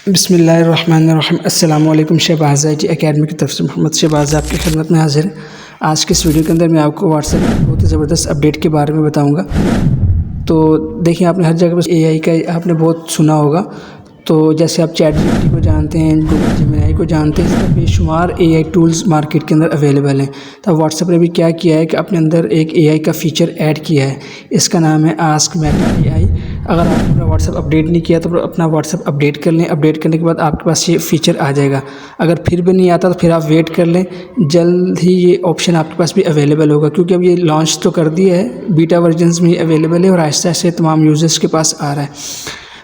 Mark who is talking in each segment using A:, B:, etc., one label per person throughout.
A: बिस्मिल्लाहिर्रहमानिर्रहीम। अस्सलाम वालेकुम। शहबाज़ IT एकेडमी की तरफ से मोहम्मद शहबाज़ आपकी खिदमत में हाज़िर है। आज के इस वीडियो के अंदर मैं आपको व्हाट्सएप की बहुत ही ज़बरदस्त अपडेट के बारे में बताऊंगा। तो देखिए, आपने हर जगह बस AI का आपने बहुत सुना होगा। तो जैसे आप ChatGPT को जानते हैं, गूगल जेमिनी को जानते हैं, इस तरह बेशुमार AI टूल्स मार्केट के अंदर अवेलेबल हैं। तो व्हाट्सएप ने भी क्या किया है कि अपने अंदर एक AI का फ़ीचर ऐड किया है। इसका नाम है आस्क मेटा AI। अगर आपने अपना व्हाट्सएप अपडेट नहीं किया तो अपना व्हाट्सएप अपडेट कर लें। अपडेट करने के बाद आपके पास ये फ़ीचर आ जाएगा। अगर फिर भी नहीं आता तो फिर आप वेट कर लें, जल्द ही ये ऑप्शन आपके पास भी अवेलेबल होगा, क्योंकि अब ये लॉन्च तो कर दिया है, बीटा वर्जन्स में अवेलेबल है और आहिस्ता आहिस्ता तमाम यूज़र्स के पास आ रहा है।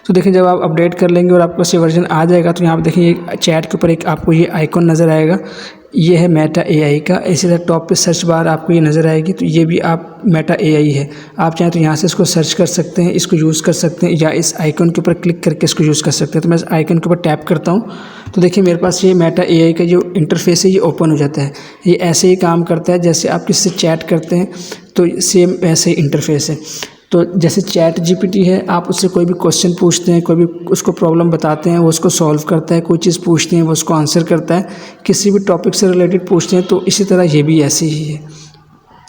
A: तो देखिए, जब आप अपडेट कर लेंगे और आपके पास ये वर्जन आ जाएगा तो यहाँ पर देखिए चैट के ऊपर एक आपको ये आइकॉन नज़र आएगा। ये है मेटा AI का। इसी तरह टॉप पे सर्च बार आपको ये नज़र आएगी, तो ये भी आप मेटा AI है। आप चाहें तो यहाँ से इसको सर्च कर सकते हैं, इसको यूज़ कर सकते हैं, या इस आइकन के ऊपर क्लिक करके इसको यूज़ कर सकते हैं। तो मैं इस आइकन के ऊपर टैप करता हूँ तो देखिए मेरे पास ये मेटा AI का जो इंटरफेस है ये ओपन हो जाता है। ये ऐसे ही काम करता है जैसे आप किससे चैट करते हैं, तो सेम ऐसे ही इंटरफेस है। तो जैसे ChatGPT है, आप उससे कोई भी क्वेश्चन पूछते हैं, कोई भी उसको प्रॉब्लम बताते हैं, वो उसको सॉल्व करता है। कोई चीज़ पूछते हैं वो उसको आंसर करता है। किसी भी टॉपिक से रिलेटेड पूछते हैं तो इसी तरह ये भी ऐसे ही है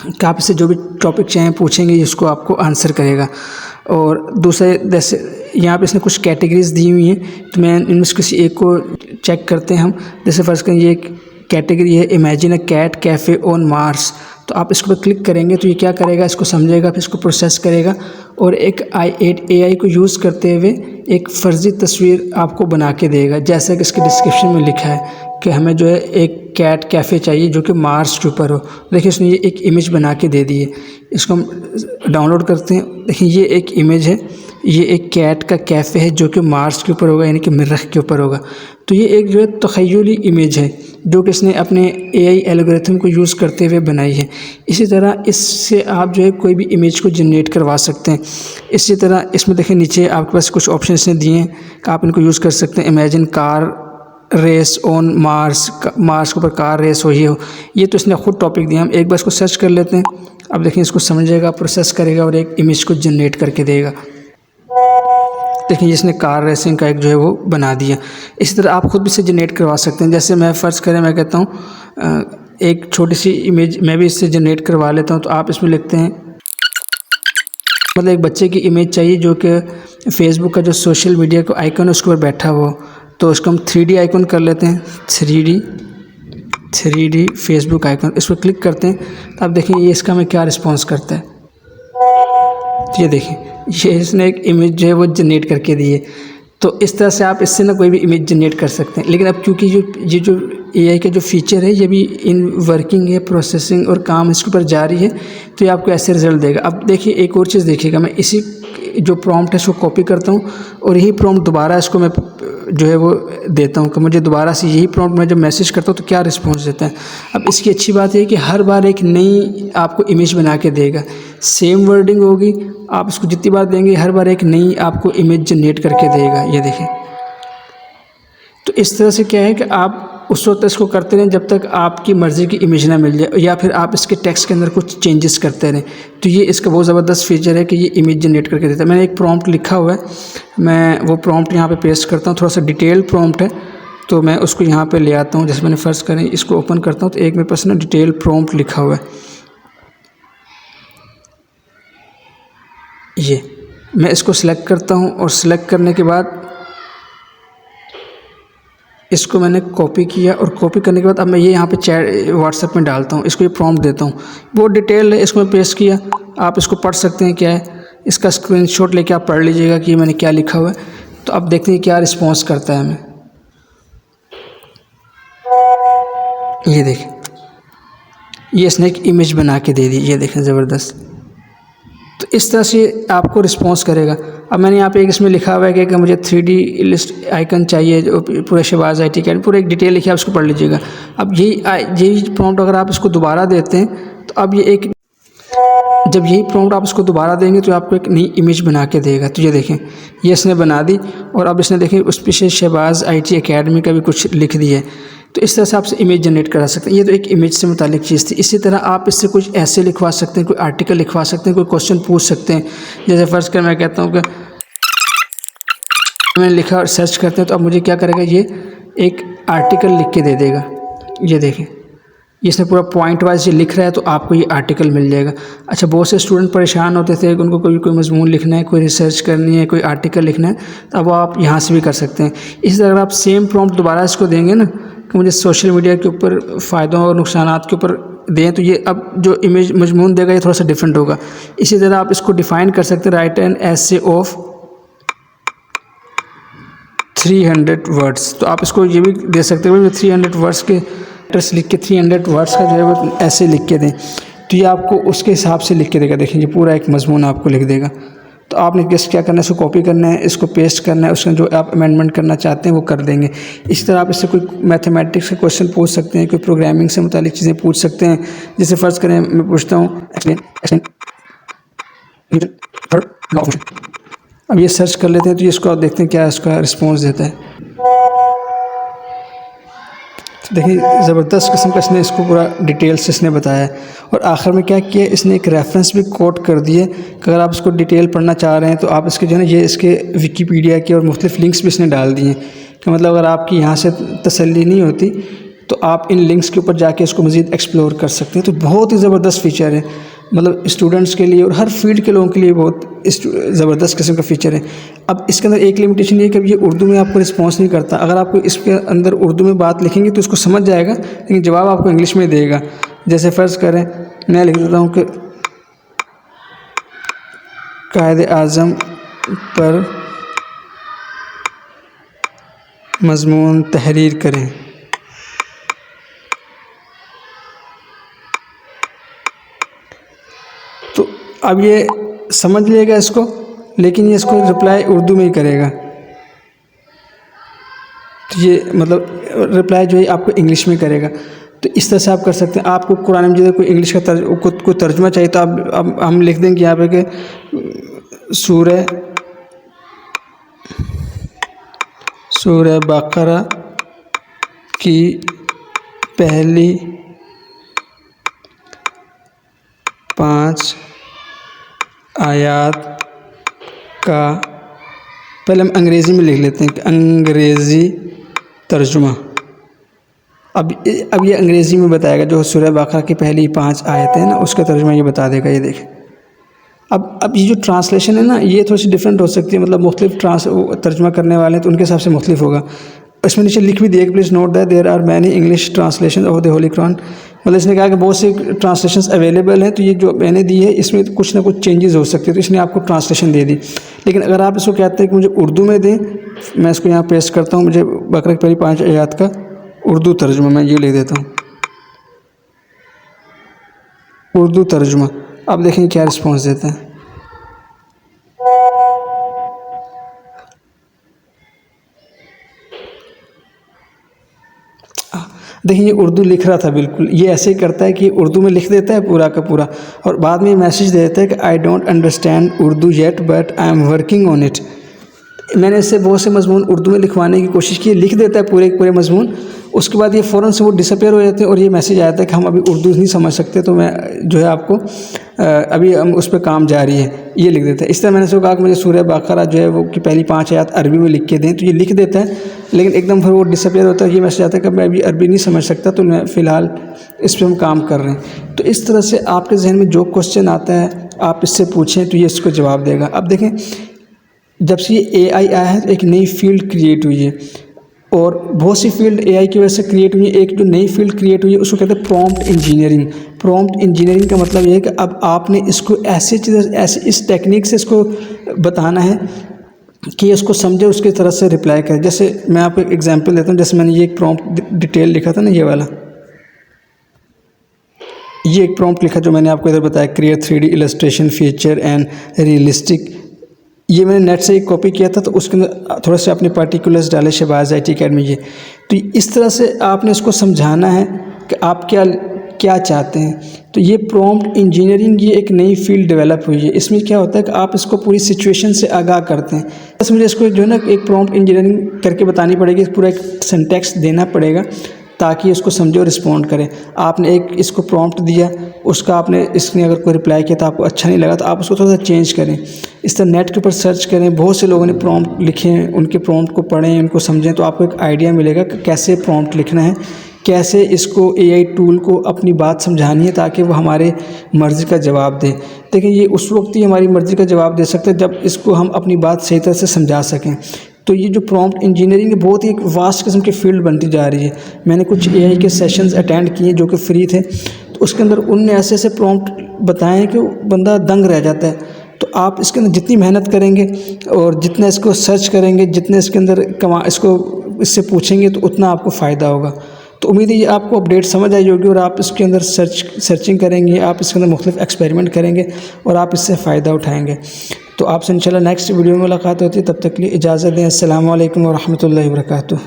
A: कि आप इससे जो भी टॉपिक चाहें पूछेंगे, इसको आपको आंसर करेगा। और दूसरे जैसे यहाँ पे इसने कुछ कैटेगरीज दी हुई हैं, तो मैं इनमें से किसी एक को चेक करते हैं हम। जैसे फर्स्ट करें, ये कैटेगरी है imagine a cat cafe on Mars. तो आप इसको पर क्लिक करेंगे तो ये क्या करेगा, इसको समझेगा, फिर इसको प्रोसेस करेगा और एक AI को यूज़ करते हुए एक फ़र्ज़ी तस्वीर आपको बना के देगा। जैसा कि इसके डिस्क्रिप्शन में लिखा है कि हमें जो है एक कैट कैफ़े चाहिए जो कि मार्स के ऊपर हो। देखिए, उसने ये एक इमेज बना के दे दी है। इसको हम डाउनलोड करते हैं। देखिए, ये एक इमेज है, ये एक कैट का कैफ़े है जो कि मार्स के ऊपर होगा, यानी कि मरीख़ के ऊपर होगा। तो ये एक जो है तख़य्युली इमेज है जो कि इसने अपने AI एल्गोरिथम को यूज़ करते हुए बनाई है। इसी तरह इससे आप जो है कोई भी इमेज को जनरेट करवा सकते हैं। इसी तरह इसमें देखिए नीचे आपके पास कुछ ऑप्शन इसने दिए हैं कि आप इनको यूज़ कर सकते हैं। Imagine car race on Mars, Mars के ऊपर कार रेस हो, ये तो इसने खुद टॉपिक दिया। हम एक बार इसको सर्च कर लेते हैं। अब देखिए, इसको समझेगा, प्रोसेस करेगा और एक इमेज को जनरेट करके देगा। देखिए, इसने कार रेसिंग का एक जो है वो बना दिया। इसी तरह आप खुद भी इसे जनरेट करवा सकते हैं। जैसे मैं फ़र्ज़ करें, मैं कहता हूँ एक छोटी सी इमेज मैं भी इससे जनरेट करवा लेता हूँ। तो आप इसमें लिखते हैं, मतलब एक बच्चे की इमेज चाहिए जो कि फेसबुक का जो सोशल मीडिया का आइकन है उसके ऊपर बैठा हो। तो उसको हम 3D आइकन कर लेते हैं। 3D फेसबुक आइकन, इस पर क्लिक करते हैं तो आप देखें ये इसका में क्या रिस्पॉन्स करता है। तो ये देखें, ये इसने एक इमेज जो है वो जनरेट करके दी है। तो इस तरह से आप इससे ना कोई भी इमेज जनरेट कर सकते हैं। लेकिन अब क्योंकि ये जो AI का जो फ़ीचर है ये भी इन वर्किंग है, प्रोसेसिंग और काम इसके ऊपर जारी है, तो ये आपको ऐसे रिज़ल्ट देगा। अब देखिए, एक और चीज़ देखिएगा, मैं इसी जो प्रॉम्प्ट है इसको कॉपी करता हूँ और यही प्रॉम्प्ट दोबारा इसको मैं जो है वो देता हूँ कि मुझे दोबारा से यही प्रॉम्प्ट मैं जब मैसेज करता हूँ तो क्या रिस्पॉन्स देता है। अब इसकी अच्छी बात है कि हर बार एक नई आपको इमेज बना के देगा। सेम वर्डिंग होगी, आप इसको जितनी बार देंगे हर बार एक नई आपको इमेज जनरेट करके देगा। ये देखें, तो इस तरह से क्या है कि आप उस वक्त इसको करते रहें जब तक आपकी मर्ज़ी की इमेज ना मिल जाए, या फिर आप इसके टेक्स्ट के अंदर कुछ चेंजेस करते रहें। तो ये इसका बहुत ज़बरदस्त फीचर है कि ये इमेज जनरेट करके देता है। मैंने एक प्रॉम्प्ट लिखा हुआ है, मैं वो प्रॉम्प्ट यहाँ पे पेस्ट करता हूँ। थोड़ा सा डिटेल प्रॉम्प्ट है तो मैं उसको यहाँ पे ले आता हूँ। जैसे मैंने फ़र्ज़ करें इसको ओपन करता हूँ तो एक मेरे पास ना डिटेल प्रॉम्प्ट लिखा हुआ है। ये मैं इसको सिलेक्ट करता हूँ और सिलेक्ट करने के बाद इसको मैंने कॉपी किया और कॉपी करने के बाद अब मैं ये यहाँ पे चैट व्हाट्सएप में डालता हूँ। इसको ये प्रॉम्प्ट देता हूँ, बहुत डिटेल है, इसको मैं पेस्ट किया। आप इसको पढ़ सकते हैं क्या है, इसका स्क्रीनशॉट लेके आप पढ़ लीजिएगा कि मैंने क्या लिखा हुआ है। तो अब देखते हैं क्या रिस्पॉन्स करता है हमें। ये देखें, ये इसने एक इमेज बना के दे दी। ये देखें, ज़बरदस्त। तो इस तरह से आपको रिस्पॉन्स करेगा। अब मैंने यहाँ पे एक इसमें लिखा हुआ है कि मुझे 3D लिस्ट आइकन चाहिए, जो पूरे शहबाज़ IT का पूरा एक डिटेल लिखा है, उसको पढ़ लीजिएगा। अब यही प्रॉम्प्ट अगर आप इसको दोबारा देते हैं तो अब जब यही प्रॉम्प्ट आप इसको दोबारा देंगे तो आपको एक नई इमेज बना के देगा। तो ये देखें, ये इसने बना दी और अब इसने देखें उस पीछे शहबाज़ IT एकेडमी का भी कुछ लिख दिया है। तो इस तरह से आपसे इमेज जनरेट करा सकते हैं। ये तो एक इमेज से मुतालिक चीज़ थी। इसी तरह आप इससे कुछ ऐसे लिखवा सकते हैं, कोई आर्टिकल लिखवा सकते हैं, कोई क्वेश्चन पूछ सकते हैं। जैसे फ़र्ज़ कर मैं कहता हूँ कि मैंने लिखा और सर्च करते हैं तो अब मुझे क्या करेगा, ये एक आर्टिकल लिख के दे देगा। ये देखें, इसमें पूरा पॉइंट वाइज ये लिख रहा है, तो आपको ये आर्टिकल मिल जाएगा। अच्छा, बहुत से स्टूडेंट परेशान होते थे कि उनको कोई मजमून लिखना है, कोई रिसर्च करनी है, कोई आर्टिकल लिखना है, तो अब आप यहाँ से भी कर सकते हैं। इसी तरह अगर आप सेम प्रॉम्प्ट दोबारा इसको देंगे ना कि मुझे सोशल मीडिया के ऊपर फ़ायदों और नुकसानात के ऊपर दें, तो ये अब जो इमेज मजमून देगा ये थोड़ा सा डिफरेंट होगा। इसी तरह आप इसको डिफ़ाइन कर सकते हैं, right an essay of 300 words. तो आप इसको ये भी दे सकते हो 300 वर्ड्स के लिख के 300 वर्ड्स का जो है वो ऐसे लिख के दें, तो ये आपको उसके हिसाब से लिख के देगा। देखिए, पूरा एक मजमून आपको लिख देगा। तो आपने क्या करना है, इसको कॉपी करना है, इसको पेस्ट करना है, उसका जो आप अमेंडमेंट करना चाहते हैं वो कर देंगे। इसी तरह आप इससे कोई मैथमेटिक्स के क्वेश्चन पूछ सकते हैं, कोई प्रोग्रामिंग से मुतालिक चीज़ें पूछ सकते हैं। जैसे फ़र्ज़ करें मैं पूछता हूँ अब ये सर्च कर लेते हैं, तो इसको आप देखते हैं क्या इसका रिस्पॉन्स देता है। देखिए, ज़बरदस्त किस्म का इसने इसको पूरा डिटेल से इसने बताया है। और आखिर में क्या किया, इसने एक रेफरेंस भी कोट कर दिए कि अगर आप इसको डिटेल पढ़ना चाह रहे हैं तो आप इसके जो है ना, ये इसके विकीपीडिया के और मुख्तलिफ लिंक्स भी इसने डाल दिए कि मतलब अगर आपकी यहाँ से तसल्ली नहीं होती तो आप इन लिंक्स के ऊपर जाके इसको मज़ीद एक्सप्लोर कर सकते हैं। तो बहुत ही ज़बरदस्त फ़ीचर है, मतलब स्टूडेंट्स के लिए और हर फील्ड के लोगों के लिए बहुत ज़बरदस्त किस्म का फ़ीचर है। अब इसके अंदर एक लिमिटेशन ये है कि ये उर्दू में आपको रिस्पॉन्स नहीं करता। अगर आपको इसके अंदर उर्दू में बात लिखेंगे तो इसको समझ जाएगा, लेकिन जवाब आपको इंग्लिश में देगा। जैसे फ़र्ज़ करें मैं लिख देता हूँ कि कायदे आज़म पर मज़मून तहरीर करें। तो अब ये समझ लेगा इसको, लेकिन ये इसको रिप्लाई उर्दू में ही करेगा। तो ये मतलब रिप्लाई जो है आपको इंग्लिश में करेगा। तो इस तरह से आप कर सकते हैं। आपको कुरान मजीद कोई इंग्लिश का कोई तर्जुमा चाहिए तो अब हम लिख देंगे यहाँ पे कि सूरह बकरा की पहली 5 आयत का पहले हम अंग्रेज़ी में लिख लेते हैं कि अंग्रेज़ी तर्जुमा। अब ये अंग्रेज़ी में बताएगा, जो सूरह बकरा की पहली 5 आयतें हैं ना, उसका तर्जुमा ये बता देगा। ये देखें, अब ये जो ट्रांसलेशन है ना, ये थोड़ी सी डिफरेंट हो सकती है, मतलब मुख्तलिफ तर्जुमा करने वाले हैं तो उनके हिसाब से मुख्तलिफ होगा। इसमें नीचे लिख भी दिया कि please note that there are many English translation of the holy Quran. मतलब इसने कहा कि बहुत सी ट्रांसलेशंस अवेलेबल हैं, तो ये जो मैंने दी है इसमें कुछ ना कुछ चेंजेस हो सकते हैं, तो इसने आपको ट्रांसलेशन दे दी। लेकिन अगर आप इसको कहते हैं कि मुझे उर्दू में दें, मैं इसको यहाँ पेस्ट करता हूँ, मुझे बकरा की पहली 5 आयत का उर्दू तर्जुमा, मैं ये लिख देता हूँ उर्दू तर्जुमा। अब देखें क्या रिस्पॉन्स देता है। देखिए, ये उर्दू लिख रहा था बिल्कुल, ये ऐसे ही करता है कि उर्दू में लिख देता है पूरा का पूरा, और बाद में मैसेज दे देता है कि I don't understand Urdu yet but I am working on it. मैंने इससे बहुत से मजमून उर्दू में लिखवाने की कोशिश की, लिख देता है पूरे मजमून, उसके बाद ये फ़ौरन से वो डिसअपेयर हो जाते हैं और ये मैसेज आया था कि हम अभी उर्दू नहीं समझ सकते, तो मैं जो है आपको अभी हम उस पर काम जारी है, ये लिख देता है। इस तरह मैंने उसको कहा कि मुझे सूरह बकरा जो है वो की पहली 5 आयत अरबी में लिख के दें, तो ये लिख देता है, लेकिन एकदम फिर वो डिसअपेयर होता है, ये मैसेज आता है कि मैं अभी अरबी नहीं समझ सकता, तो मैं फ़िलहाल इस पर हम काम कर रहे हैं। तो इस तरह से आपके जहन में जो क्वेश्चन आता है आप इससे पूछें तो ये इसको जवाब देगा। अब देखें, जब से ये AI आया है तो एक नई फील्ड क्रिएट हुई है, और बहुत सी फील्ड AI की वजह से क्रिएट हुई है। एक जो नई फील्ड क्रिएट हुई है उसको कहते हैं प्रॉम्प्ट इंजीनियरिंग। प्रॉम्प्ट इंजीनियरिंग का मतलब ये है कि अब आपने इसको ऐसे इस टेक्निक से इसको बताना है कि इसको समझे, उसकी तरह से रिप्लाई करे। जैसे मैं आपको एक एग्जांपल देता हूँ, जैसे मैंने ये एक प्रॉम्प्ट डिटेल लिखा था ना, ये वाला, ये एक प्रॉम्प्ट लिखा जो मैंने आपको इधर बताया, create 3D illustration feature and realistic. ये मैंने नेट से एक कॉपी किया था, तो उसके अंदर थोड़ा सा अपने पार्टिकुलर्स डाले, शहबाज IT अकेडमी ये। तो इस तरह से आपने इसको समझाना है कि आप क्या चाहते हैं। तो ये प्रॉम्प्ट इंजीनियरिंग ये एक नई फील्ड डेवलप हुई है। इसमें क्या होता है कि आप इसको पूरी सिचुएशन से आगाह करते हैं। बस मुझे इसको जो है ना एक प्रॉम्प्ट इंजीनियरिंग करके बतानी पड़ेगी, पूरा एक सिंटैक्स देना पड़ेगा, ताकि उसको समझे और रिस्पॉन्ड करें। आपने एक इसको प्रॉम्प्ट दिया, उसका आपने इसने अगर कोई रिप्लाई किया तो आपको अच्छा नहीं लगा तो आप उसको थोड़ा सा चेंज करें। इस तरह नेट के ऊपर सर्च करें, बहुत से लोगों ने प्रॉम्प्ट लिखे हैं, उनके प्रॉम्प्ट को पढ़ें, उनको समझें, तो आपको एक आइडिया मिलेगा कि कैसे प्रॉम्प्ट लिखना है, कैसे इसको एआई टूल को अपनी बात समझानी है ताकि वो हमारे मर्ज़ी का जवाब दे। देखिए ये उस वक्त ही हमारी मर्ज़ी का जवाब दे सकता है जब इसको हम अपनी बात सही तरह से समझा सकें। तो ये जो प्रॉम्प्ट इंजीनियरिंग है बहुत ही एक वास्ट किस्म की फील्ड बनती जा रही है। मैंने कुछ एआई के सेशंस अटेंड किए जो कि फ्री थे, तो उसके अंदर उनने ऐसे ऐसे प्रॉम्प्ट बताए हैं कि बंदा दंग रह जाता है। तो आप इसके अंदर जितनी मेहनत करेंगे और जितना इसको सर्च करेंगे, जितने इसके अंदर इसको इससे पूछेंगे तो उतना आपको फ़ायदा होगा। तो उम्मीद है ये आपको अपडेट समझ आई होगी और आप इसके अंदर सर्चिंग करेंगे, आप इसके अंदर मुख्तलिफ एक्सपेरिमेंट करेंगे और आप इससे फ़ायदा उठाएँगे। तो आपसे इंशाल्लाह नेक्स्ट वीडियो में मुलाकात होती है, तब तक के लिए इजाज़त दें। अस्सलामु अलैकुम व रहमतुल्लाहि व बरकातुहू।